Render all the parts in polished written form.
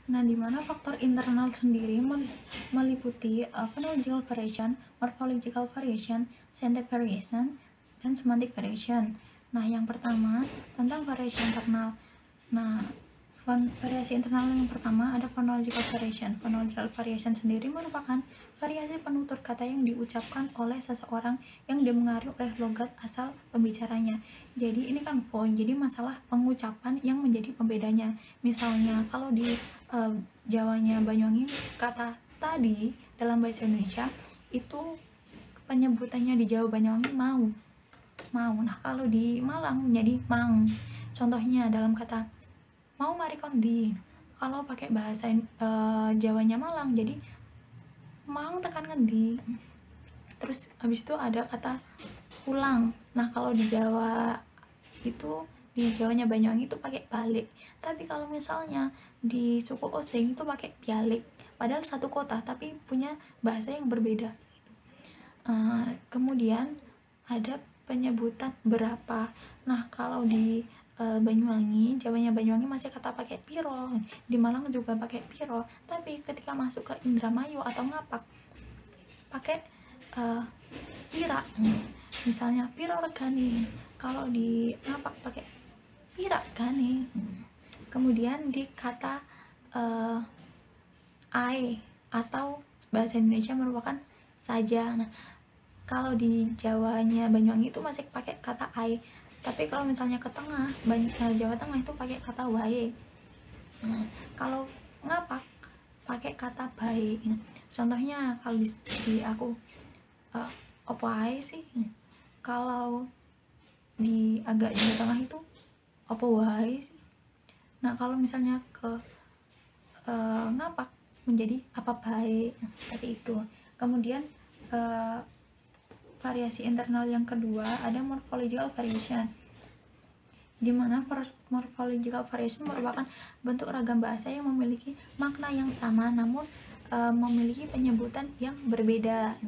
Nah, di mana faktor internal sendiri meliputi phonological variation, morphological variation, syntax variation, dan semantic variation. Nah, yang pertama tentang variasi internal. Nah, variasi internal yang pertama ada phonological variation. Phonological variation sendiri merupakan variasi penutur kata yang diucapkan oleh seseorang yang dipengaruhi oleh logat asal pembicaranya. Jadi ini kan phone, jadi masalah pengucapan yang menjadi pembedanya. Misalnya kalau di Jawanya Banyuwangi, kata tadi dalam bahasa Indonesia itu penyebutannya di Jawa Banyuwangi mau. Nah, kalau di Malang menjadi mang. Contohnya dalam kata mau mari kondi, kalau pakai bahasa Jawanya Malang jadi mang tekan ngendi. Terus habis itu ada kata pulang. Nah, kalau di Jawa itu, di Jawanya Banyuwangi itu pakai balik. Tapi kalau misalnya di suku Osing itu pakai bialik. Padahal satu kota tapi punya bahasa yang berbeda. Kemudian ada penyebutan berapa. Nah, kalau di Banyuwangi, Jawanya Banyuwangi masih kata pakai piro, di Malang juga pakai piro, tapi ketika masuk ke Indramayu atau Ngapak pakai pira. Misalnya piro regane, kalau di Ngapak pakai pira gane. Kemudian di kata ai atau bahasa Indonesia merupakan saja. Nah, kalau di Jawanya Banyuwangi itu masih pakai kata ai, tapi kalau misalnya ke tengah, Jawa Tengah itu pakai kata wae. Nah, kalau Ngapak pakai kata bae. Nah, contohnya kalau di aku opo ae sih. Kalau di agak Jawa Tengah itu opo wae sih. Nah, kalau misalnya ke Ngapak menjadi apa baik, seperti itu. Kemudian variasi internal yang kedua ada morphological variation, di mana morphological variation merupakan bentuk ragam bahasa yang memiliki makna yang sama namun memiliki penyebutan yang berbeda.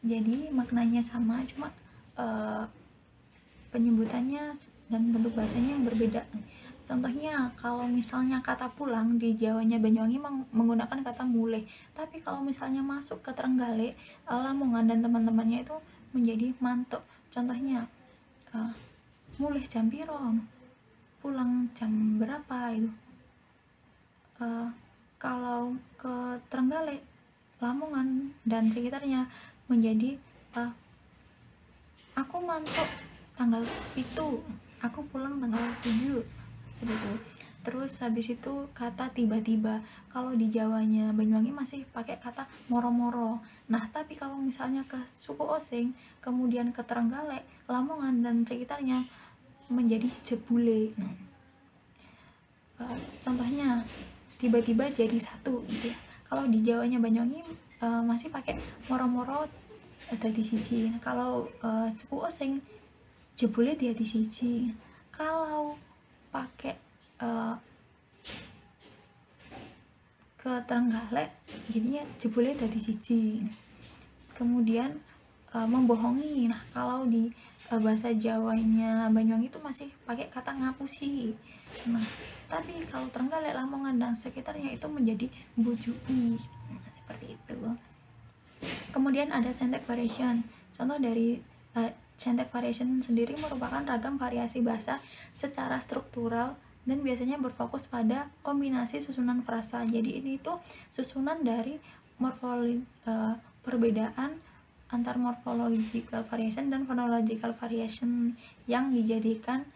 Jadi maknanya sama, cuma penyebutannya dan bentuk bahasanya yang berbeda. Contohnya kalau misalnya kata pulang di Jawanya Banyuwangi menggunakan kata muleh, tapi kalau misalnya masuk ke Trenggalek, Lamongan dan teman-temannya itu menjadi mantuk. Contohnya muleh jam piro, pulang jam berapa itu. Kalau ke Trenggalek, Lamongan dan sekitarnya menjadi aku mantuk tanggal itu, aku pulang tanggal 7 gitu. Terus habis itu kata tiba-tiba, kalau di Jawanya Banyuwangi masih pakai kata moro-moro. Nah, tapi kalau misalnya ke suku Osing, kemudian ke Trenggalek, Lamongan dan sekitarnya menjadi jebule. Contohnya tiba-tiba jadi satu gitu ya. Kalau di Jawanya Banyuwangi masih pakai moro-moro dadi siji. Kalau suku Osing jebule dadi siji. Kalau pakai ke Trenggalek jadinya jebule dadi siji. Kemudian membohongi. Nah, kalau di bahasa Jawanya Banyuwangi itu masih pakai kata ngapusi. Nah, tapi kalau Trenggalek, Lamongan dan sekitarnya itu menjadi bujuki. Nah, seperti itu. Kemudian ada syntax variation. Contoh dari syntax variation sendiri merupakan ragam variasi bahasa secara struktural dan biasanya berfokus pada kombinasi susunan frasa. Jadi ini itu susunan dari perbedaan antar morphological variation dan phonological variation yang dijadikan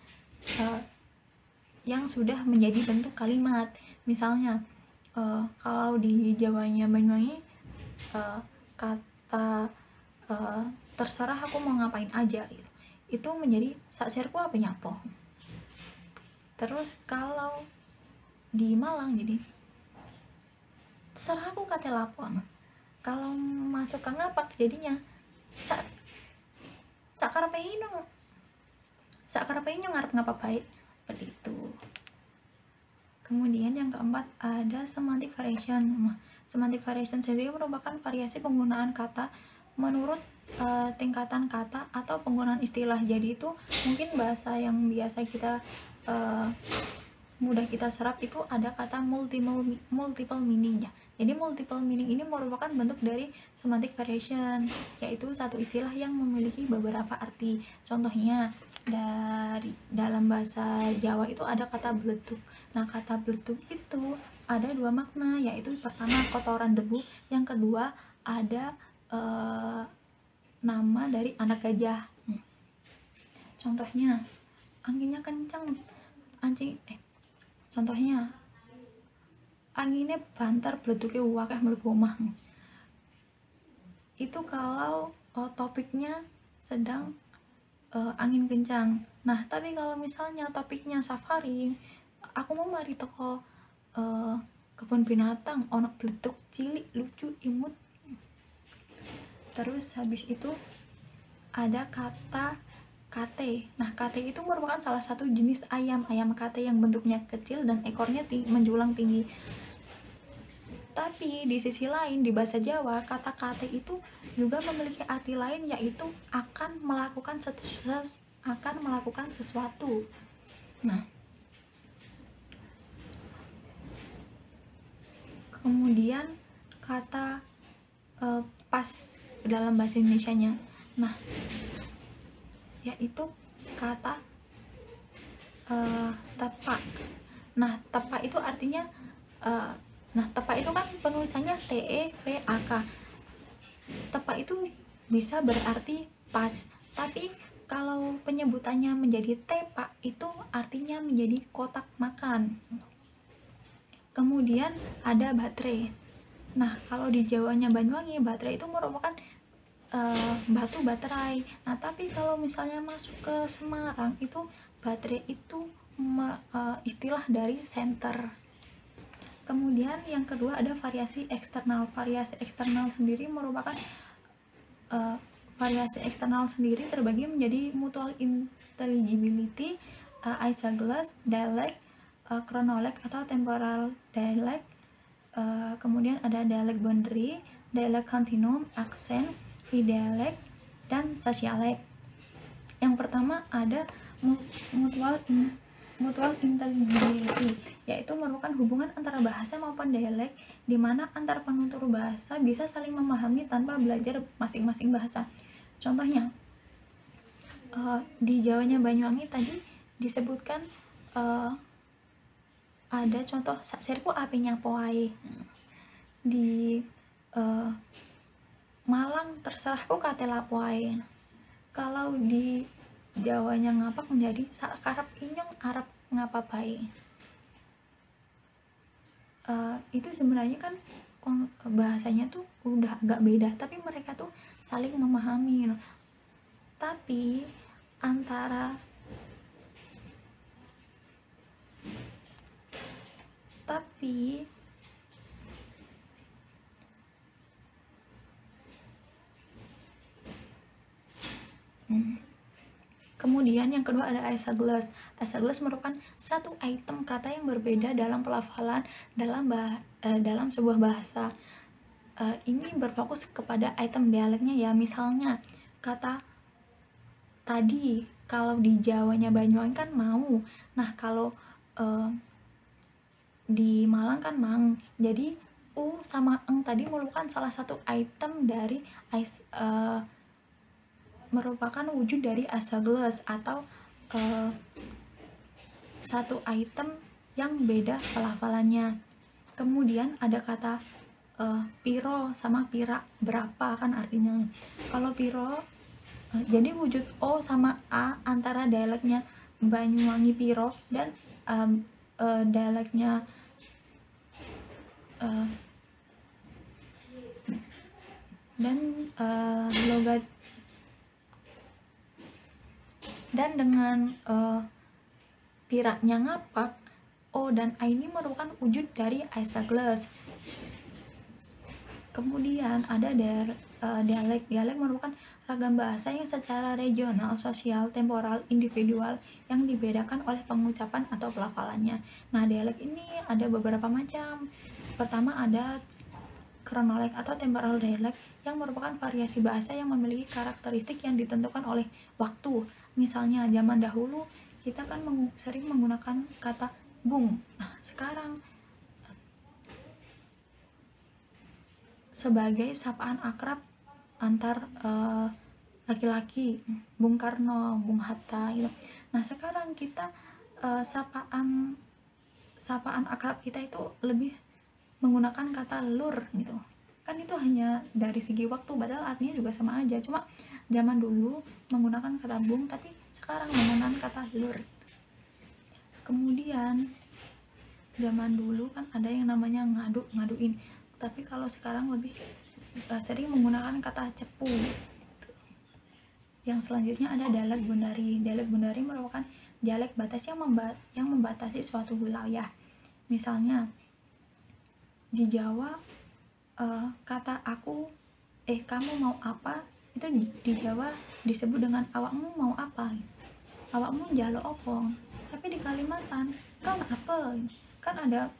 yang sudah menjadi bentuk kalimat. Misalnya kalau di Jawanya Banyuwangi kata terserah aku mau ngapain aja gitu, itu menjadi saksirku apa nyapo. Terus kalau di Malang jadi terserah aku kate lapon. Kalau masuk ke Ngapak jadinya sakarepe ngarep ngapa baik, seperti itu. Kemudian yang keempat ada semantic variation. Semantic variation sendiri merupakan variasi penggunaan kata menurut tingkatan kata atau penggunaan istilah. Jadi itu mungkin bahasa yang biasa kita mudah kita serap itu ada kata multiple meaning ya. Jadi multiple meaning ini merupakan bentuk dari semantic variation, yaitu satu istilah yang memiliki beberapa arti. Contohnya dari dalam bahasa Jawa itu ada kata beletuk. Nah, kata beletuk itu ada dua makna, yaitu pertama kotoran debu, yang kedua ada nama dari anak gajah. Contohnya anginnya kencang, contohnya anginnya banter bleduknya wakeh mlebu omah. Itu kalau topiknya sedang angin kencang. Nah, tapi kalau misalnya topiknya safari, aku mau mari toko kebun binatang, ono bleduk cilik lucu imut. Terus habis itu ada kata kate. Nah, kate itu merupakan salah satu jenis ayam kate yang bentuknya kecil dan ekornya menjulang tinggi. Tapi di sisi lain di bahasa Jawa, kata kate itu juga memiliki arti lain, yaitu akan melakukan sesuatu. Nah, kemudian kata pas dalam bahasa Indonesianya. Nah, yaitu kata tepak. Nah, tepak itu artinya tepak itu kan penulisannya TEPAK. Tepak itu bisa berarti pas, tapi kalau penyebutannya menjadi tepak itu artinya menjadi kotak makan. Kemudian ada baterai. Nah, kalau di Jawanya Banyuwangi, baterai itu merupakan batu baterai. Nah, tapi kalau misalnya masuk ke Semarang itu baterai itu istilah dari senter. Kemudian yang kedua ada variasi eksternal. Variasi eksternal sendiri merupakan variasi eksternal sendiri terbagi menjadi mutual intelligibility, isogloss, dialect, chronologue atau temporal dialect. Kemudian ada dialect boundary, dialect continuum, accent, dialect, dan sosialect. Yang pertama ada mutual intelligibility, yaitu merupakan hubungan antara bahasa maupun dialek, di mana antar penutur bahasa bisa saling memahami tanpa belajar masing-masing bahasa. Contohnya, di Jawanya Banyuwangi tadi disebutkan ada contoh saksirku apinya poai. Di Malang terserahku katela poai. Kalau di Jawanya ngapak menjadi sakarep inyong arep ngapapai. Itu sebenarnya kan bahasanya tuh udah agak beda, tapi mereka tuh saling memahami. Tapi kemudian yang kedua ada isogloss. Isogloss merupakan satu item kata yang berbeda dalam pelafalan dalam sebuah bahasa. Ini berfokus kepada item dialeknya ya. Misalnya kata tadi kalau di Jawanya Banyuwangi kan mau. Nah, kalau di Malang kan mang. Jadi u sama eng tadi merupakan salah satu item dari merupakan wujud dari isogloss atau satu item yang beda pelafalannya. Kemudian ada kata piro sama pira, berapa kan artinya. Kalau piro jadi wujud o sama a antara dialeknya Banyuwangi piro dan dialeknya logat. Dan dengan piraknya ngapak, o dan a ini merupakan wujud dari isogloss. Kemudian ada dialek. Dialek merupakan ragam bahasa yang secara regional, sosial, temporal, individual yang dibedakan oleh pengucapan atau pelafalannya. Nah, dialek ini ada beberapa macam. Pertama ada chronologue atau temporal dialect yang merupakan variasi bahasa yang memiliki karakteristik yang ditentukan oleh waktu. Misalnya zaman dahulu kita kan sering menggunakan kata bung. Nah, sekarang sebagai sapaan akrab antar laki-laki, Bung Karno, Bung Hatta gitu. Nah, sekarang kita sapaan akrab kita itu lebih menggunakan kata lur gitu. Kan itu hanya dari segi waktu, padahal artinya juga sama aja. Cuma zaman dulu menggunakan kata bung, tapi sekarang menggunakan kata lur. Kemudian zaman dulu kan ada yang namanya ngaduin, tapi kalau sekarang lebih sering menggunakan kata cepu. Yang selanjutnya ada dialek Bundari. Dialek Bundari merupakan dialek batas yang membatasi suatu wilayah. Misalnya di Jawa, kata aku, kamu mau apa, itu di Jawa disebut dengan awakmu mau apa, awakmu njaluk opo. Tapi di Kalimantan kan apa, kan ada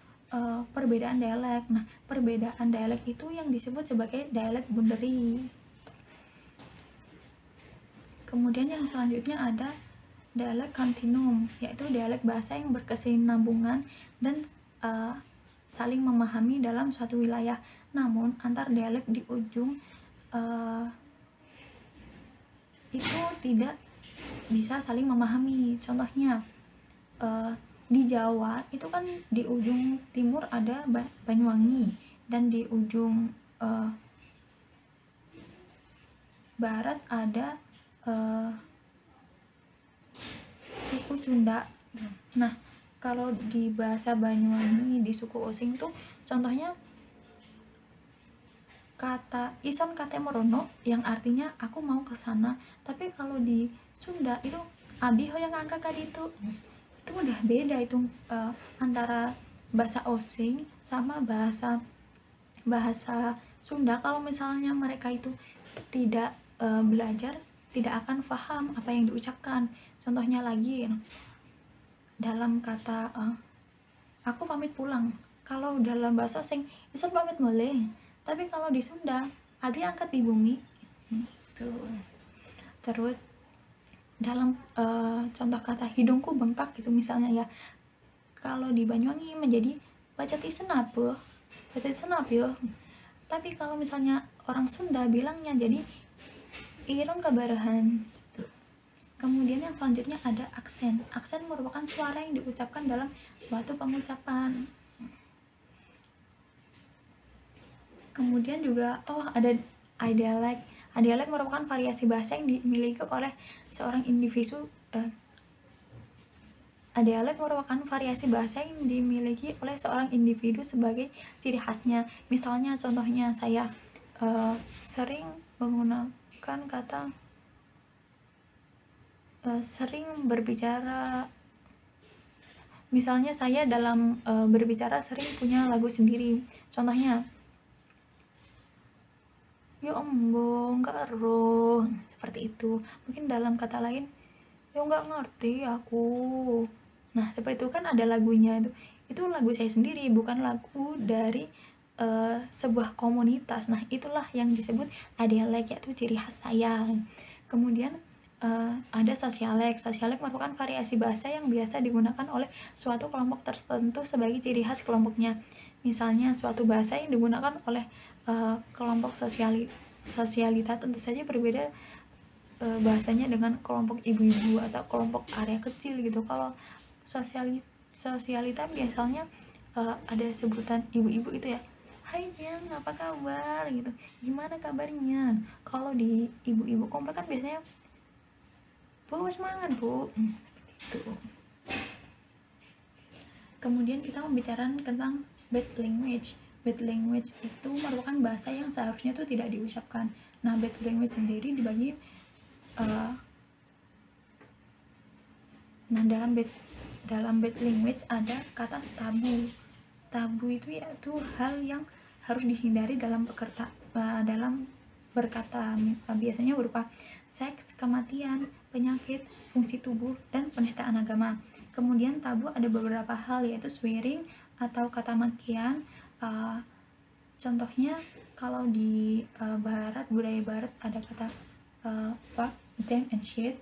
perbedaan dialek. Nah, perbedaan dialek itu yang disebut sebagai dialek Bundari. Kemudian yang selanjutnya ada dialek kontinum, yaitu dialek bahasa yang berkesinambungan dan saling memahami dalam suatu wilayah. Namun antar dialek di ujung itu tidak bisa saling memahami. Contohnya di Jawa itu kan di ujung timur ada Banyuwangi, dan di ujung barat ada suku Sunda. Nah, kalau di bahasa Banyuwangi di suku Osing tuh contohnya kata ison kate morono yang artinya aku mau ke sana. Tapi kalau di Sunda itu abi hoyong angka kali itu udah beda itu antara bahasa Osing sama bahasa Sunda. Kalau misalnya mereka itu tidak belajar, tidak akan paham apa yang diucapkan. Contohnya lagi dalam kata aku pamit pulang, kalau dalam bahasa Osing isun pamit mulai, tapi kalau di Sunda abi angkat di bumi. Terus dalam contoh kata hidungku bengkak gitu misalnya ya, kalau di Banyuwangi menjadi bacati senap ya. Tapi kalau misalnya orang Sunda bilangnya jadi irung kabarahan. Kemudian yang selanjutnya ada aksen. Aksen merupakan suara yang diucapkan dalam suatu pengucapan. Kemudian juga ada dialek. Dialek merupakan variasi bahasa yang dimiliki oleh seorang individu. Dialek merupakan variasi bahasa yang dimiliki oleh seorang individu sebagai ciri khasnya. Misalnya contohnya saya sering menggunakan kata sering berbicara. Misalnya saya dalam berbicara sering punya lagu sendiri. Contohnya, yo embong karo, seperti itu. Mungkin dalam kata lain, yo nggak ngerti aku. Nah, seperti itu kan ada lagunya itu. Itu lagu saya sendiri, bukan lagu dari sebuah komunitas. Nah, itulah yang disebut dialek, yaitu ciri khas saya. Kemudian ada sosialek. Sosialek merupakan variasi bahasa yang biasa digunakan oleh suatu kelompok tertentu sebagai ciri khas kelompoknya. Misalnya suatu bahasa yang digunakan oleh kelompok sosialita tentu saja berbeda bahasanya dengan kelompok ibu-ibu atau kelompok area kecil gitu. Kalau sosialita biasanya ada sebutan ibu-ibu itu ya, hai Jang, apa kabar gitu, gimana kabarnya. Kalau di ibu-ibu komplek kan biasanya bu semangat bu gitu. Kemudian kita membicarakan tentang bad language. Bad language itu merupakan bahasa yang seharusnya itu tidak diucapkan. Nah, bad language sendiri dibagi dalam bad language ada kata tabu. Tabu itu yaitu hal yang harus dihindari dalam berkata, biasanya berupa seks, kematian, penyakit, fungsi tubuh, dan penistaan agama. Kemudian tabu ada beberapa hal, yaitu swearing atau kata makian. Contohnya kalau di budaya barat ada kata fuck, damn, and shit.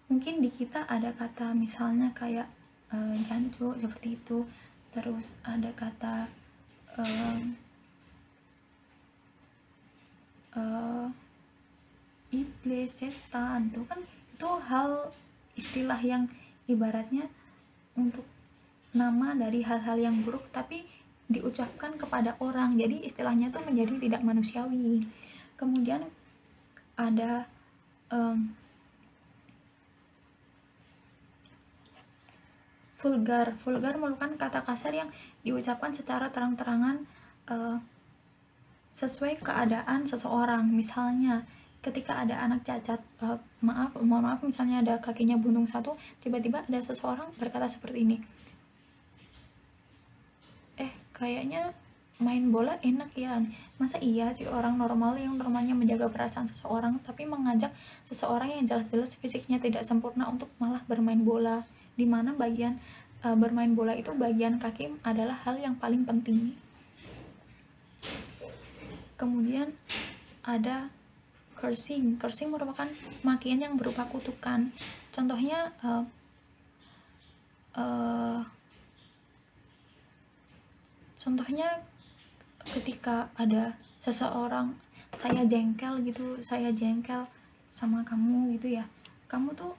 Mungkin di kita ada kata misalnya kayak jancuk seperti itu. Terus ada kata iblis, setan, tuh kan itu hal istilah yang ibaratnya untuk nama dari hal-hal yang buruk tapi diucapkan kepada orang, jadi istilahnya tuh menjadi tidak manusiawi. Kemudian ada vulgar. Vulgar merupakan kata kasar yang diucapkan secara terang-terangan sesuai keadaan seseorang. Misalnya ketika ada anak cacat, mohon maaf, misalnya ada kakinya buntung satu, tiba-tiba ada seseorang berkata seperti ini, kayaknya main bola enak ya. Masa iya sih orang normal yang normalnya menjaga perasaan seseorang tapi mengajak seseorang yang jelas-jelas fisiknya tidak sempurna untuk malah bermain bola, dimana bagian bermain bola itu bagian kaki adalah hal yang paling penting. Kemudian ada cursing. Cursing merupakan makian yang berupa kutukan. Contohnya ketika ada seseorang, saya jengkel sama kamu gitu ya, kamu tuh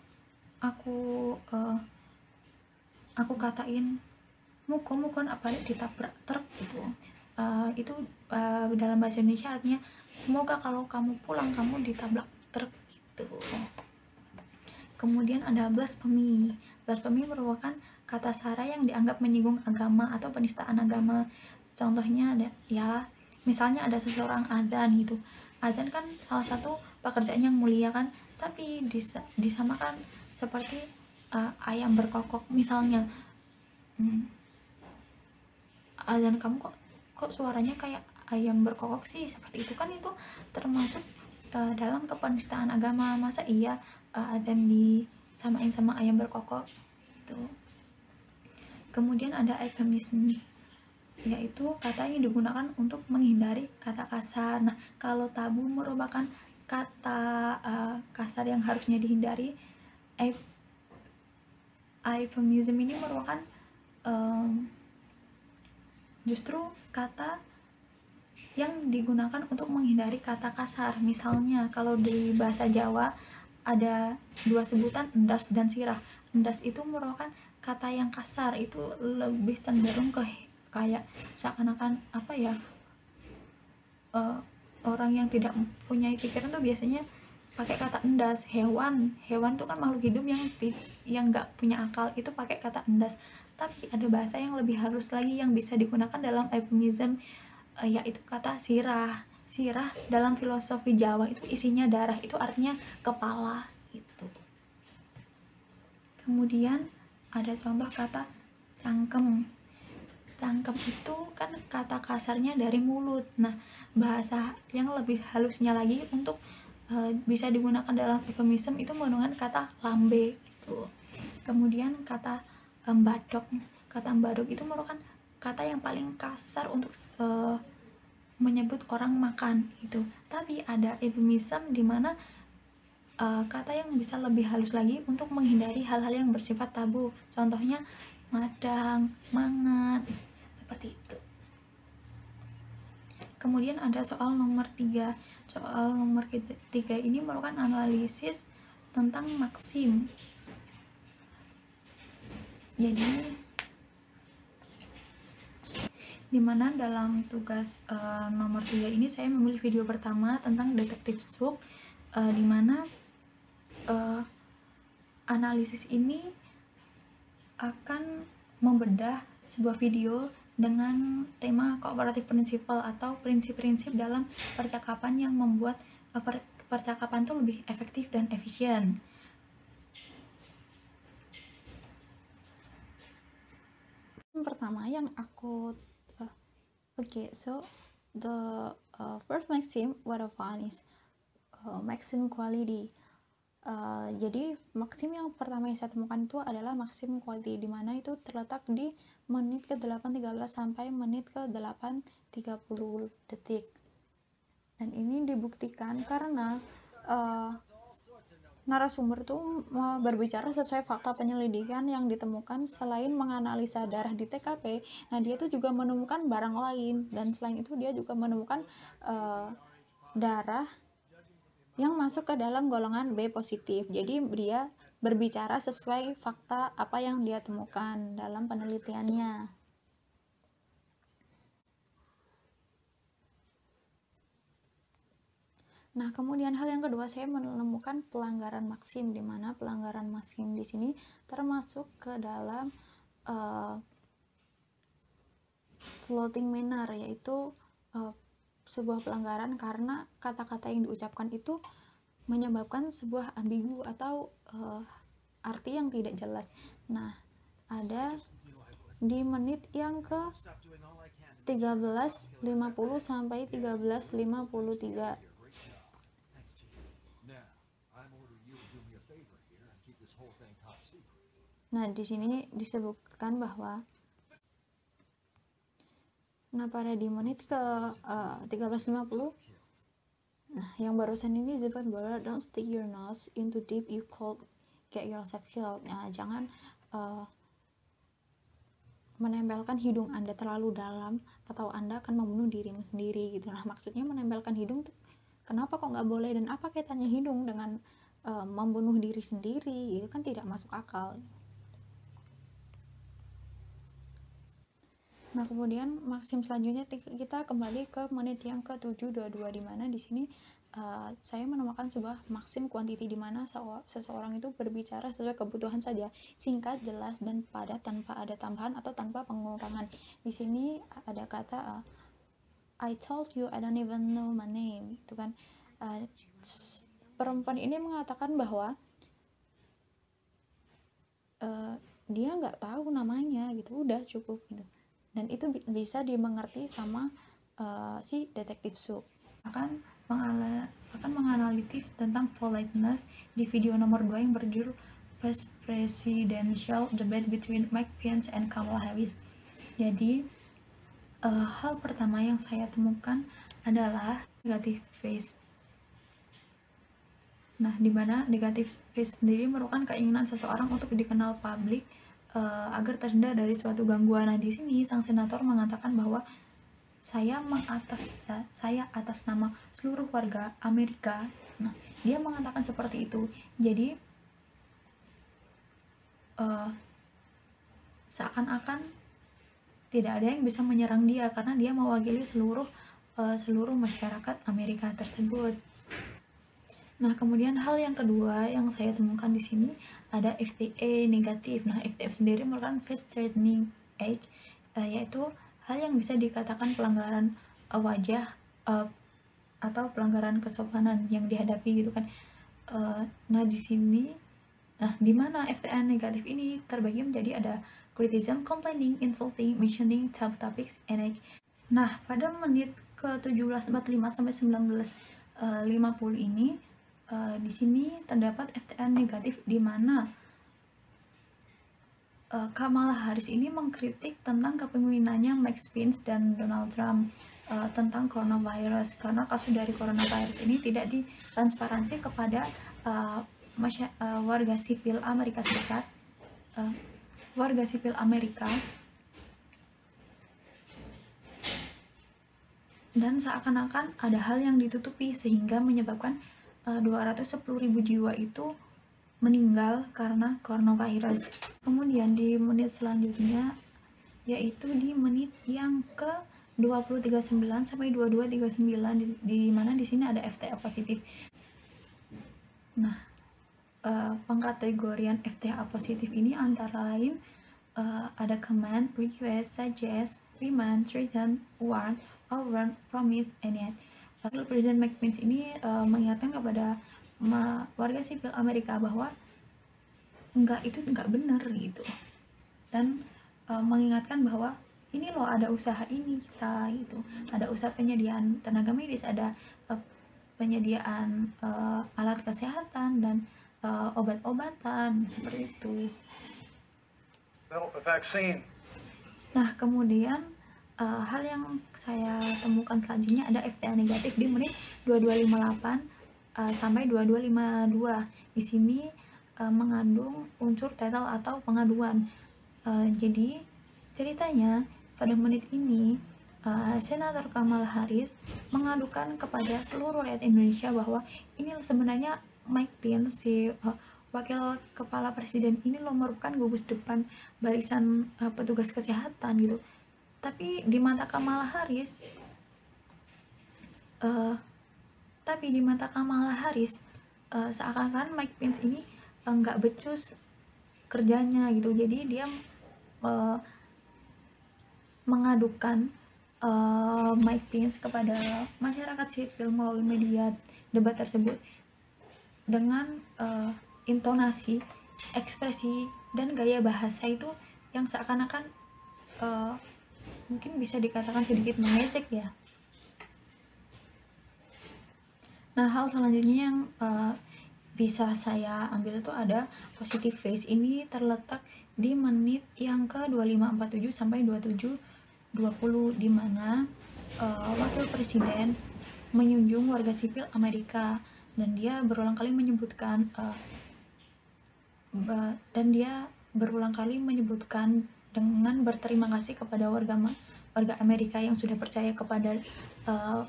aku katain mukon apa ditabrak truk gitu. Itu dalam bahasa Indonesia artinya semoga kalau kamu pulang kamu ditabrak truk gitu. Kemudian ada blasphemy. Blasphemy merupakan kata sara yang dianggap menyinggung agama atau penistaan agama. Contohnya ada ya, misalnya ada seseorang adzan gitu. Adzan kan salah satu pekerjaan yang mulia kan, tapi disamakan seperti ayam berkokok misalnya. Adzan kamu kok suaranya kayak ayam berkokok sih, seperti itu kan, itu termasuk dalam kepenistaan agama. Masa iya adzan disamain sama ayam berkokok gitu. Kemudian ada euphemism, yaitu kata yang digunakan untuk menghindari kata kasar. Nah, kalau tabu merupakan kata kasar yang harusnya dihindari, euphemism ini merupakan justru kata yang digunakan untuk menghindari kata kasar. Misalnya kalau di bahasa Jawa ada dua sebutan, endas dan sirah. Endas itu merupakan kata yang kasar, itu lebih cenderung ke kayak seakan-akan apa ya, orang yang tidak punya pikiran tuh biasanya pakai kata endas. Hewan tuh kan makhluk hidup yang nggak punya akal, itu pakai kata endas. Tapi ada bahasa yang lebih halus lagi yang bisa digunakan dalam euphemism, yaitu kata sirah. Sirah dalam filosofi Jawa itu isinya darah, itu artinya kepala itu. Kemudian ada contoh kata cangkem. Cangkem itu kan kata kasarnya dari mulut. Nah, bahasa yang lebih halusnya lagi untuk bisa digunakan dalam euphemism itu menggunakan kata lambe itu. Kemudian kata mbadok. Kata mbadok itu merupakan kata yang paling kasar untuk menyebut orang makan gitu. Tapi ada euphemism di mana kata yang bisa lebih halus lagi untuk menghindari hal-hal yang bersifat tabu. Contohnya madang, mangan, seperti itu. Kemudian ada soal nomor 3. Soal nomor 3 ini merupakan analisis tentang maksim. Jadi dimana dalam tugas nomor 3 ini saya memilih video pertama tentang detektif Shook, dimana analisis ini akan membedah sebuah video dengan tema cooperative principle atau prinsip-prinsip dalam percakapan yang membuat percakapan itu lebih efektif dan efisien. Pertama yang aku so the first maxim what I found is maxim quality. Jadi maksim yang pertama yang saya temukan itu adalah maksim quality, di mana itu terletak di menit ke 8.13 sampai menit ke 8.30 detik. Dan ini dibuktikan karena narasumber tuh berbicara sesuai fakta penyelidikan yang ditemukan. Selain menganalisa darah di TKP, nah dia tuh juga menemukan barang lain, dan selain itu dia juga menemukan darah yang masuk ke dalam golongan B positif. Jadi dia berbicara sesuai fakta apa yang dia temukan dalam penelitiannya. Nah, kemudian hal yang kedua, saya menemukan pelanggaran maksim, di mana pelanggaran maksim di sini termasuk ke dalam floating manner, yaitu sebuah pelanggaran karena kata-kata yang diucapkan itu menyebabkan sebuah ambigu atau arti yang tidak jelas. Nah, ada di menit yang ke 13.50 sampai 13.53. Nah, di sini disebutkan bahwa pada di menit ke 13.50, nah yang barusan ini disebut bahwa don't stick your nose into deep, you could get yourself killed. Nah, jangan menempelkan hidung Anda terlalu dalam atau Anda akan membunuh dirimu sendiri gitu. Nah, maksudnya menempelkan hidung tuh, kenapa kok nggak boleh, dan apa kaitannya hidung dengan membunuh diri sendiri? Itu kan tidak masuk akal. Nah, kemudian maksim selanjutnya kita kembali ke menit yang ke 7.22, di mana di sini saya menemukan sebuah maksim kuantiti, di mana seseorang itu berbicara sesuai kebutuhan saja, singkat, jelas, dan padat, tanpa ada tambahan atau tanpa pengurangan. Di sini ada kata I told you I don't even know my name, itu kan. Perempuan ini mengatakan bahwa dia nggak tahu namanya gitu, udah cukup gitu. Dan itu bisa dimengerti sama si detektif Su. Akan menganalisis tentang politeness di video nomor 2 yang berjudul First Presidential Debate Between Mike Pence and Kamala Harris. Jadi hal pertama yang saya temukan adalah negative face. Nah, di mana negative face sendiri merupakan keinginan seseorang untuk dikenal publik agar terhindar dari suatu gangguan. Nah, di sini sang senator mengatakan bahwa saya atas nama seluruh warga Amerika. Nah, dia mengatakan seperti itu. Jadi seakan-akan tidak ada yang bisa menyerang dia karena dia mewakili seluruh masyarakat Amerika tersebut. Nah, kemudian hal yang kedua yang saya temukan di sini ada FTA negatif. Nah, FTF sendiri merupakan face threatening age, yaitu hal yang bisa dikatakan pelanggaran wajah atau pelanggaran kesopanan yang dihadapi gitu kan. Nah, di sini, di mana FTA negatif ini terbagi menjadi ada criticism, complaining, insulting, mentioning tough topics, and age. Nah, pada menit ke 17.45 sampai 19.50 ini di sini terdapat FTA negatif, di mana Kamala Harris ini mengkritik tentang kepemimpinannya Mike Pence dan Donald Trump tentang coronavirus, karena kasus dari coronavirus ini tidak ditransparansi kepada warga sipil Amerika Serikat, warga sipil Amerika, dan seakan-akan ada hal yang ditutupi sehingga menyebabkan 210.000 jiwa itu meninggal karena coronavirus. Kemudian di menit selanjutnya, yaitu di menit yang ke 20.39 sampai 22.39, di mana di sini ada FTA positif. Nah, pengkategorian FTA positif ini antara lain ada command, request, suggest, remind, threaten, warn, warn, promise, and yet. Presiden Mike Pence ini mengingatkan kepada warga sipil Amerika bahwa itu nggak benar gitu, dan mengingatkan bahwa ini loh, ada usaha ini kita gitu, ada usaha penyediaan tenaga medis, ada penyediaan alat kesehatan dan obat-obatan seperti itu. Nah, kemudian hal yang saya temukan selanjutnya ada FTA negatif di menit 22.58 sampai 2252. Di sini mengandung unsur title atau pengaduan. Jadi ceritanya pada menit ini Senator Kamala Harris mengadukan kepada seluruh rakyat Indonesia bahwa ini sebenarnya Mike Pence, si wakil kepala presiden ini loh merupakan gugus depan barisan petugas kesehatan gitu. Tapi di mata Kamala Harris, seakan-akan Mike Pence ini nggak becus kerjanya gitu. Jadi dia mengadukan Mike Pence kepada masyarakat sipil melalui media debat tersebut dengan intonasi, ekspresi, dan gaya bahasa itu yang seakan-akan mungkin bisa dikatakan sedikit mengejek ya. Nah, hal selanjutnya yang bisa saya ambil itu ada positive face. Ini terletak di menit yang ke 2547 sampai 2720, di mana wakil presiden menjunjung warga sipil Amerika, dan dia berulang kali menyebutkan dengan berterima kasih kepada warga Amerika yang sudah percaya kepada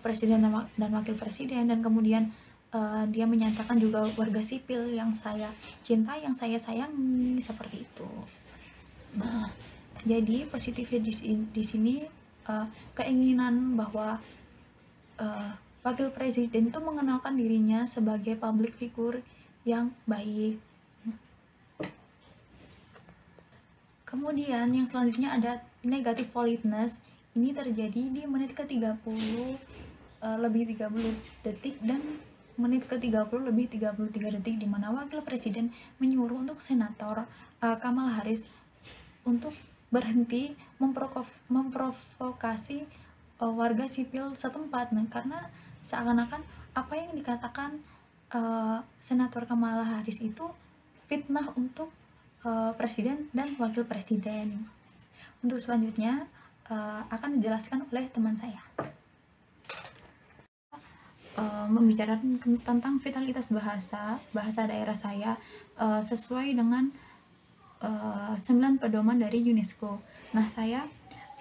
presiden dan wakil presiden, dan kemudian dia menyatakan juga warga sipil yang saya cintai, yang saya sayangi, seperti itu. Nah, jadi positifnya di sini keinginan bahwa wakil presiden itu mengenalkan dirinya sebagai public figure yang baik. Kemudian yang selanjutnya ada negative politeness. Ini terjadi di menit ke-30 lebih 30 detik dan menit ke-30 lebih 33 detik, di mana wakil presiden menyuruh untuk senator Kamala Harris untuk berhenti memprovokasi warga sipil setempat. Nah, karena seakan-akan apa yang dikatakan senator Kamala Harris itu fitnah untuk presiden dan wakil presiden. Untuk selanjutnya akan dijelaskan oleh teman saya. Membicarakan tentang vitalitas bahasa daerah saya sesuai dengan 9 pedoman dari UNESCO. Nah, saya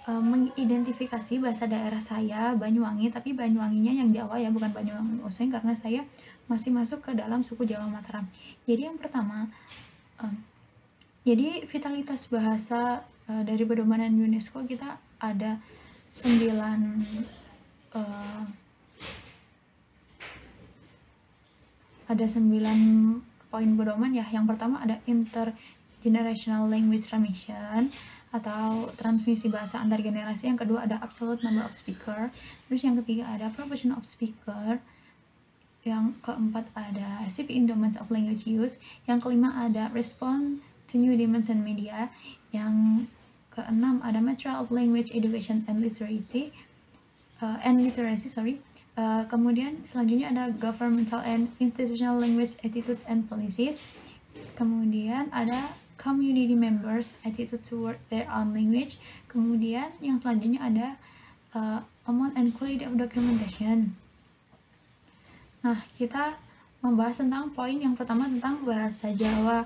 mengidentifikasi bahasa daerah saya Banyuwangi, tapi Banyuwanginya yang Jawa ya, bukan Banyuwangi Oseng, karena saya masih masuk ke dalam suku Jawa Mataram. Jadi yang pertama, jadi vitalitas bahasa dari pedoman UNESCO kita ada 9 poin pedoman ya. Yang pertama ada intergenerational language transmission atau transmisi bahasa antar generasi. Yang kedua ada absolute number of speaker. Terus yang ketiga ada proportion of speaker. Yang keempat ada civic endowments of language use. Yang kelima ada response to new demands and media. Yang keenam ada material of language education and literacy. Kemudian selanjutnya ada governmental and institutional language attitudes and policies. Kemudian ada community members attitude toward their own language. Kemudian yang selanjutnya ada amount and quality of documentation. Nah, kita membahas tentang poin yang pertama tentang bahasa Jawa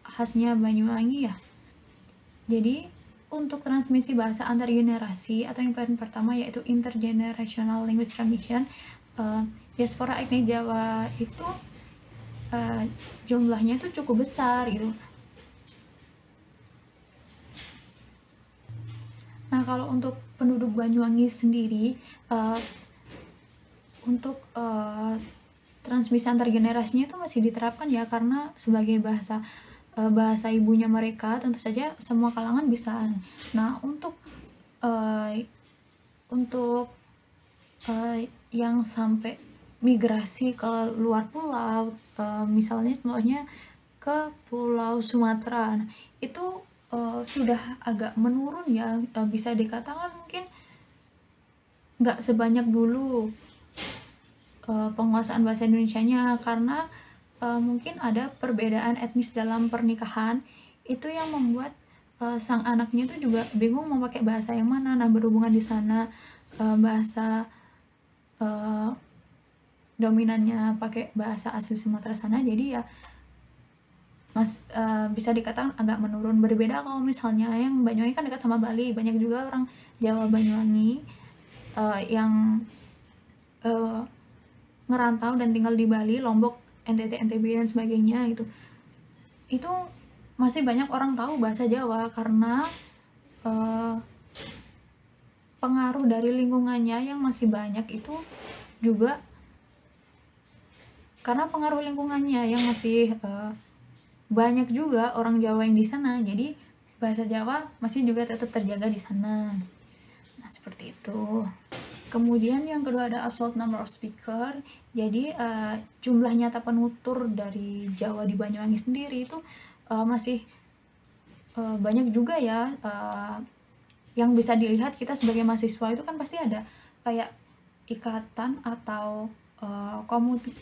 khasnya Banyuwangi ya. Jadi untuk transmisi bahasa antar generasi atau yang poin pertama yaitu intergenerational language transmission, diaspora etnik Jawa itu jumlahnya itu cukup besar gitu. Nah, kalau untuk penduduk Banyuwangi sendiri, untuk transmisi antar generasinya itu masih diterapkan ya, karena sebagai bahasa ibunya mereka, tentu saja semua kalangan bisa. Nah, untuk yang sampai migrasi ke luar pulau, misalnya contohnya ke Pulau Sumatera, nah, itu sudah agak menurun ya, bisa dikatakan mungkin nggak sebanyak dulu penguasaan bahasa Indonesianya, karena mungkin ada perbedaan etnis dalam pernikahan itu yang membuat sang anaknya itu juga bingung mau pakai bahasa yang mana. Nah, berhubungan di sana bahasa dominannya pakai bahasa asli Sumatera sana, jadi ya bisa dikatakan agak menurun. Berbeda kalau misalnya yang Banyuwangi kan dekat sama Bali, banyak juga orang Jawa Banyuwangi yang ngerantau dan tinggal di Bali, Lombok, NTT, NTB dan sebagainya gitu. Itu masih banyak orang tahu bahasa Jawa karena pengaruh dari lingkungannya yang masih banyak itu juga karena pengaruh lingkungannya yang masih banyak juga orang Jawa yang di sana, jadi bahasa Jawa masih juga tetap terjaga di sana. Nah, seperti itu. Kemudian yang kedua ada absolute number of speaker. Jadi jumlah nyata penutur dari Jawa di Banyuwangi sendiri itu masih banyak juga ya. Yang bisa dilihat kita sebagai mahasiswa itu kan pasti ada kayak ikatan atau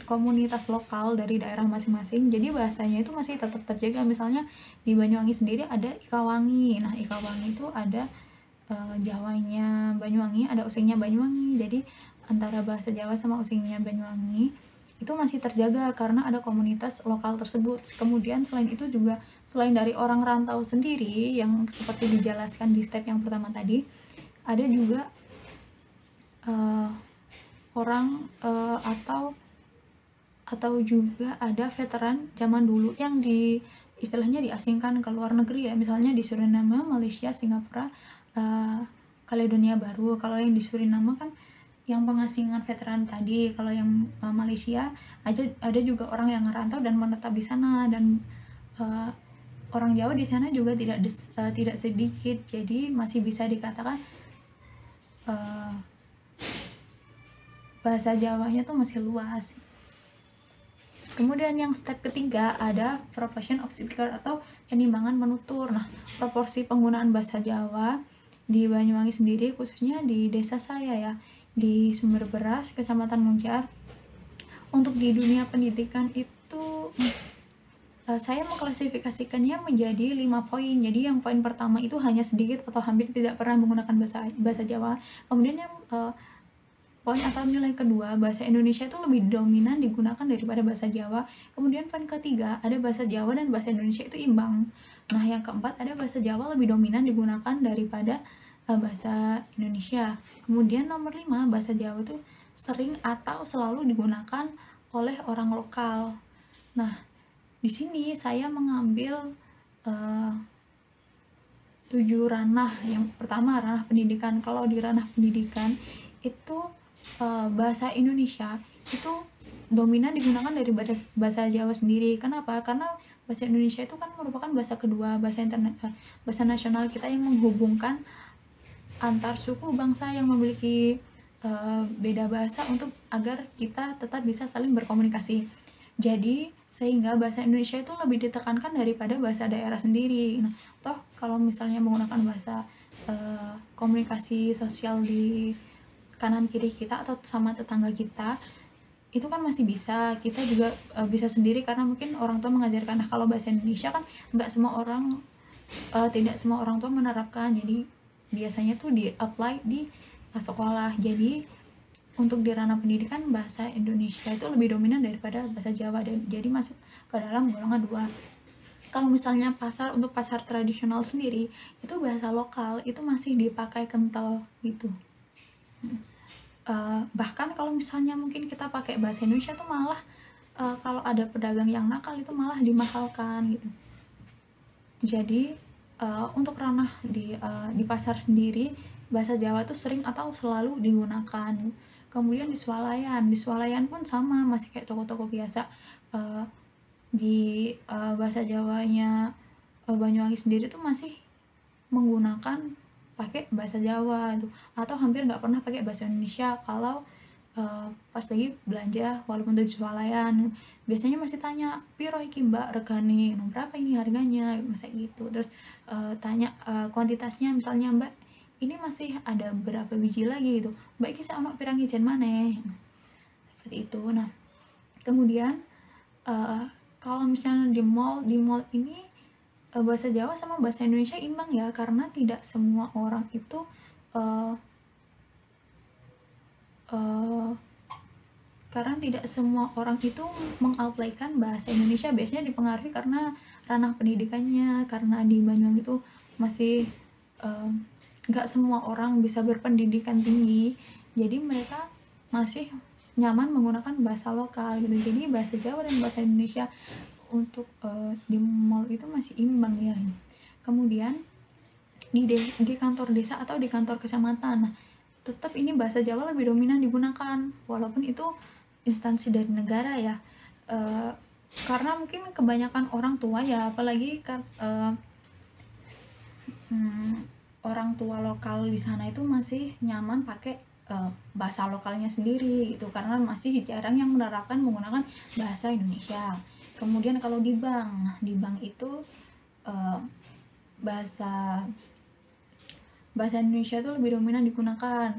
komunitas lokal dari daerah masing-masing, jadi bahasanya itu masih tetap terjaga. Misalnya di Banyuwangi sendiri ada Ikawangi. Nah, Ikawangi itu ada Jawanya Banyuwangi, ada Osingnya Banyuwangi, jadi antara bahasa Jawa sama Osingnya Banyuwangi itu masih terjaga karena ada komunitas lokal tersebut. Kemudian selain itu juga, selain dari orang rantau sendiri yang seperti dijelaskan di step yang pertama tadi, ada juga orang atau juga ada veteran zaman dulu yang istilahnya diasingkan ke luar negeri ya, misalnya di Suriname, Malaysia, Singapura, Kaledonia Baru. Kalau yang di Suriname kan yang pengasingan veteran tadi, kalau yang Malaysia ada juga orang yang ngerantau dan menetap di sana, dan orang Jawa di sana juga tidak sedikit, jadi masih bisa dikatakan bahasa Jawanya tuh masih luas. Kemudian yang step ketiga ada proportion of speaker atau penimbangan penutur. Nah, proporsi penggunaan bahasa Jawa di Banyuwangi sendiri, khususnya di desa saya ya, di Sumber Beras, Kecamatan Muncar, untuk di dunia pendidikan itu saya mengklasifikasikannya menjadi 5 poin. Jadi yang poin pertama itu hanya sedikit atau hampir tidak pernah menggunakan bahasa Jawa. Kemudian yang poin atau nilai kedua, bahasa Indonesia itu lebih dominan digunakan daripada bahasa Jawa. Kemudian poin ketiga, ada bahasa Jawa dan bahasa Indonesia itu imbang. Nah, yang keempat, ada bahasa Jawa lebih dominan digunakan daripada bahasa Indonesia. Kemudian nomor 5, bahasa Jawa itu sering atau selalu digunakan oleh orang lokal. Nah, di sini saya mengambil 7 ranah. Yang pertama, ranah pendidikan. Kalau di ranah pendidikan itu bahasa Indonesia itu dominan digunakan dari bahasa Jawa sendiri. Kenapa? Karena bahasa Indonesia itu kan merupakan bahasa kedua, bahasa nasional kita yang menghubungkan antar suku bangsa yang memiliki beda bahasa untuk agar kita tetap bisa saling berkomunikasi. Jadi sehingga bahasa Indonesia itu lebih ditekankan daripada bahasa daerah sendiri. Nah, toh kalau misalnya menggunakan bahasa komunikasi sosial di kanan kiri kita atau sama tetangga kita, itu kan masih bisa, kita juga bisa sendiri karena mungkin orang tua mengajarkan. Nah, kalau bahasa Indonesia kan tidak semua orang tua menerapkan, jadi biasanya tuh di apply di sekolah. Jadi untuk di ranah pendidikan, bahasa Indonesia itu lebih dominan daripada bahasa Jawa, dan jadi masuk ke dalam golongan 2. Kalau misalnya untuk pasar tradisional sendiri, itu bahasa lokal itu masih dipakai kental gitu. Bahkan kalau misalnya mungkin kita pakai bahasa Indonesia tuh malah kalau ada pedagang yang nakal itu malah dimahalkan gitu. Jadi untuk ranah di pasar sendiri, bahasa Jawa tuh sering atau selalu digunakan. Kemudian di swalayan pun sama, masih kayak toko-toko biasa. Di bahasa Jawanya Banyuwangi sendiri tuh masih menggunakan pakai bahasa Jawa tuh, atau hampir nggak pernah pakai bahasa Indonesia kalau pas lagi belanja. Walaupun di swalayan biasanya masih tanya, piro iki mbak regane, berapa ini harganya, masa gitu. Terus tanya kuantitasnya, misalnya mbak ini masih ada berapa biji lagi gitu, mbak iki ono pirang ijen maneh, seperti itu. Nah, kemudian kalau misalnya di mall ini bahasa Jawa sama bahasa Indonesia imbang ya, karena tidak semua orang itu karena tidak semua orang itu mengaplikan bahasa Indonesia, biasanya dipengaruhi karena ranah pendidikannya, karena di Banyuwangi itu masih nggak semua orang bisa berpendidikan tinggi, jadi mereka masih nyaman menggunakan bahasa lokal gitu. Jadi bahasa Jawa dan bahasa Indonesia untuk di mall itu masih imbang ya. Kemudian di kantor desa atau di kantor kecamatan, nah, tetap ini bahasa Jawa lebih dominan digunakan walaupun itu instansi dari negara ya. Karena mungkin kebanyakan orang tua ya, apalagi kan orang tua lokal di sana itu masih nyaman pakai bahasa lokalnya sendiri gitu, karena masih jarang yang menerapkan menggunakan bahasa Indonesia. Kemudian kalau di bank itu bahasa Indonesia itu lebih dominan digunakan,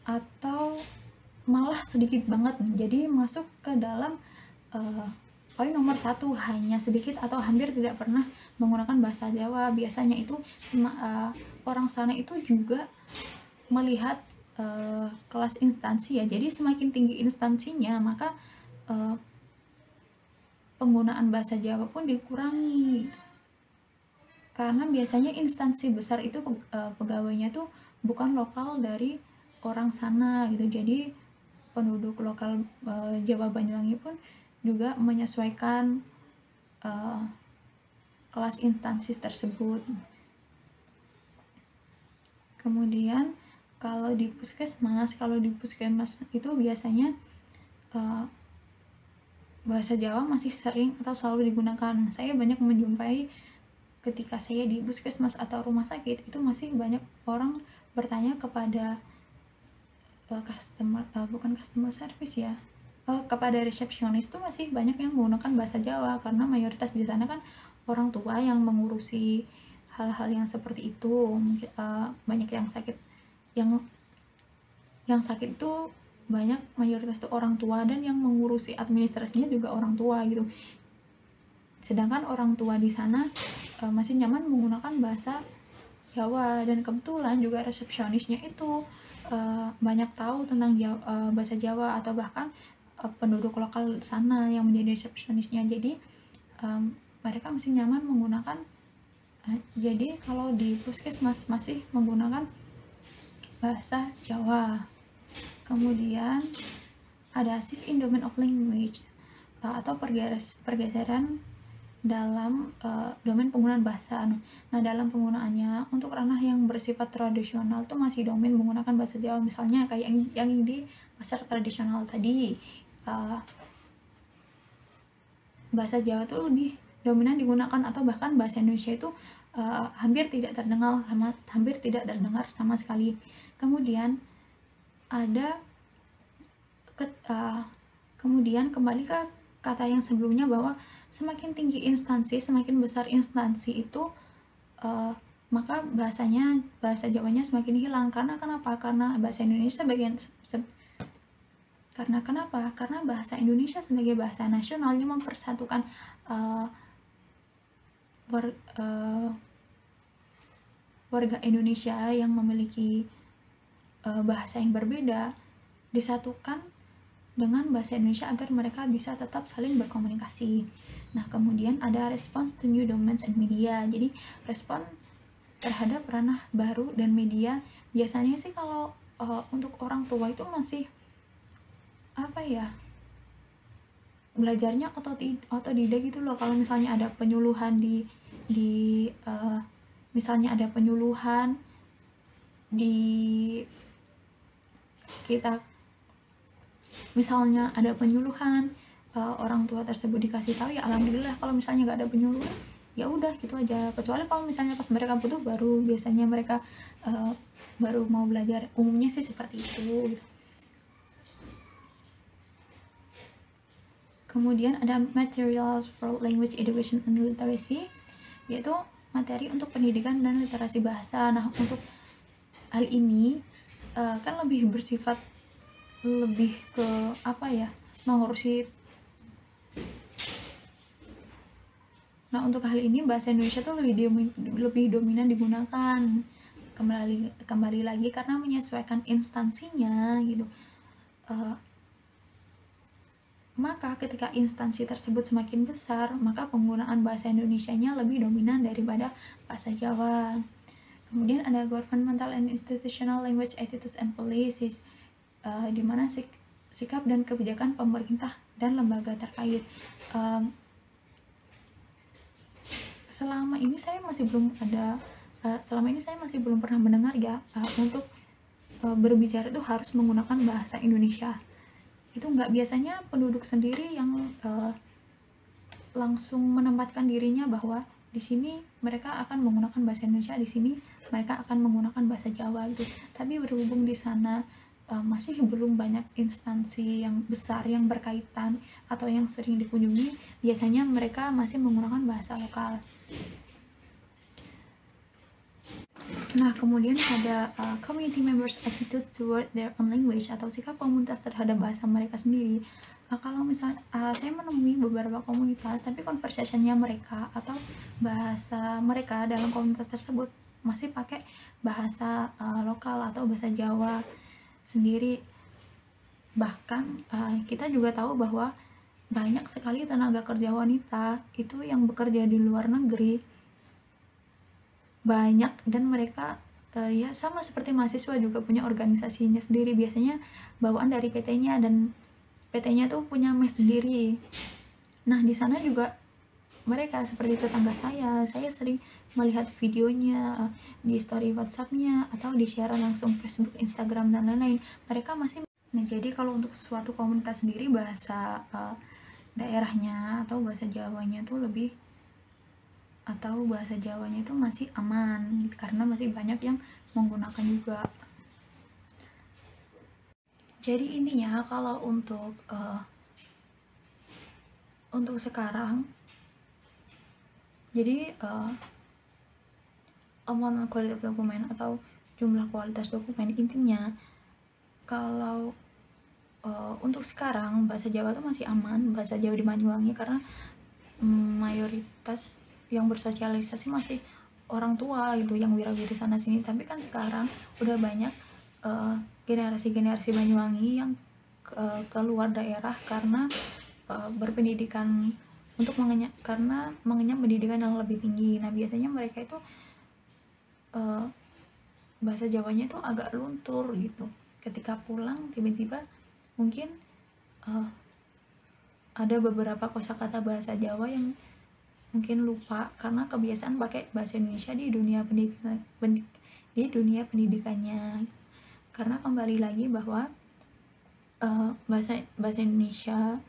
atau malah sedikit banget, jadi masuk ke dalam poin nomor 1, hanya sedikit atau hampir tidak pernah menggunakan bahasa Jawa. Biasanya itu orang sana itu juga melihat kelas instansi ya, jadi semakin tinggi instansinya maka penggunaan bahasa Jawa pun dikurangi, karena biasanya instansi besar itu pegawainya tuh bukan lokal dari orang sana gitu. Jadi penduduk lokal Jawa Banyuwangi pun juga menyesuaikan kelas instansi tersebut. Kemudian kalau di puskesmas itu biasanya bahasa Jawa masih sering atau selalu digunakan. Saya banyak menjumpai ketika saya di puskesmas atau rumah sakit, itu masih banyak orang bertanya kepada customer service ya, kepada resepsionis, itu masih banyak yang menggunakan bahasa Jawa, karena mayoritas di sana kan orang tua yang mengurusi hal-hal yang seperti itu. Banyak yang sakit, yang sakit itu banyak, mayoritas itu orang tua, dan yang mengurusi administrasinya juga orang tua gitu. Sedangkan orang tua di sana masih nyaman menggunakan bahasa Jawa, dan kebetulan juga resepsionisnya itu banyak tahu tentang bahasa Jawa, atau bahkan penduduk lokal sana yang menjadi resepsionisnya. Jadi mereka masih nyaman menggunakan. Jadi kalau di puskesmas masih menggunakan bahasa Jawa. Kemudian ada shift in domain of language, atau pergeseran dalam domain penggunaan bahasa. Nah, dalam penggunaannya untuk ranah yang bersifat tradisional itu masih domain menggunakan bahasa Jawa, misalnya kayak yang di pasar tradisional tadi, bahasa Jawa itu lebih dominan digunakan, atau bahkan bahasa Indonesia itu hampir tidak terdengar sama sekali. Kemudian kemudian kembali ke kata yang sebelumnya, bahwa semakin tinggi instansi, semakin besar instansi itu, maka bahasa Jawanya semakin hilang. Karena kenapa? Karena bahasa Indonesia karena bahasa Indonesia sebagai bahasa nasionalnya mempersatukan warga Indonesia yang memiliki bahasa yang berbeda, disatukan dengan bahasa Indonesia agar mereka bisa tetap saling berkomunikasi. Nah, kemudian ada response to new domains and media. Jadi respon terhadap ranah baru dan media. Biasanya sih kalau untuk orang tua itu masih belajarnya otodidak gitu loh. Kalau misalnya ada penyuluhan orang tua tersebut dikasih tahu, ya alhamdulillah. Kalau misalnya nggak ada penyuluhan, ya udah gitu aja. Kecuali kalau misalnya pas mereka butuh, baru biasanya mereka baru mau belajar. Umumnya sih seperti itu. Kemudian ada materials for language education and literacy, yaitu materi untuk pendidikan dan literasi bahasa. Nah, untuk hal ini kan lebih bersifat lebih ke mengurusi. Nah, untuk hal ini bahasa Indonesia tuh lebih dominan digunakan. Kembali lagi karena menyesuaikan instansinya gitu. uh, maka ketika instansi tersebut semakin besar, maka penggunaan bahasa Indonesianya lebih dominan daripada bahasa Jawa. Kemudian ada governmental and institutional language attitudes and policies, di mana sikap dan kebijakan pemerintah dan lembaga terkait. Selama ini saya masih belum pernah mendengar ya untuk berbicara itu harus menggunakan bahasa Indonesia. Itu nggak, biasanya penduduk sendiri yang langsung menempatkan dirinya bahwa di sini mereka akan menggunakan bahasa Indonesia, di sini mereka akan menggunakan bahasa Jawa gitu. Tapi berhubung di sana masih belum banyak instansi yang besar yang berkaitan atau yang sering dikunjungi, biasanya mereka masih menggunakan bahasa lokal. Nah, kemudian ada community members attitude toward their own language atau sikap komunitas terhadap bahasa mereka sendiri. Kalau misalnya saya menemui beberapa komunitas, tapi conversationnya mereka atau bahasa mereka dalam komunitas tersebut masih pakai bahasa lokal atau bahasa Jawa sendiri. Bahkan kita juga tahu bahwa banyak sekali tenaga kerja wanita itu yang bekerja di luar negeri, banyak, dan mereka ya sama seperti mahasiswa juga punya organisasinya sendiri, biasanya bawaan dari PT-nya, dan PT-nya tuh punya mes sendiri. Nah, di sana juga mereka seperti tetangga saya sering melihat videonya di story WhatsApp-nya atau di share langsung Facebook, Instagram, dan lain-lain. Mereka masih. Nah, jadi kalau untuk suatu komunitas sendiri, bahasa daerahnya atau bahasa Jawanya tuh itu masih aman karena masih banyak yang menggunakan juga. Jadi intinya kalau untuk sekarang, jadi amount kualitas dokumen atau jumlah kualitas dokumen, intinya kalau untuk sekarang bahasa Jawa tuh masih aman, bahasa Jawa di Banyuwangi, karena mayoritas yang bersosialisasi masih orang tua gitu yang wira-wiri sana sini. Tapi kan sekarang udah banyak generasi Banyuwangi yang keluar daerah karena berpendidikan karena mengenyam pendidikan yang lebih tinggi. Nah, biasanya mereka itu bahasa Jawanya itu agak luntur gitu. Ketika pulang tiba-tiba mungkin ada beberapa kosakata bahasa Jawa yang mungkin lupa karena kebiasaan pakai bahasa Indonesia di dunia pendidikannya. Karena kembali lagi bahwa bahasa Indonesia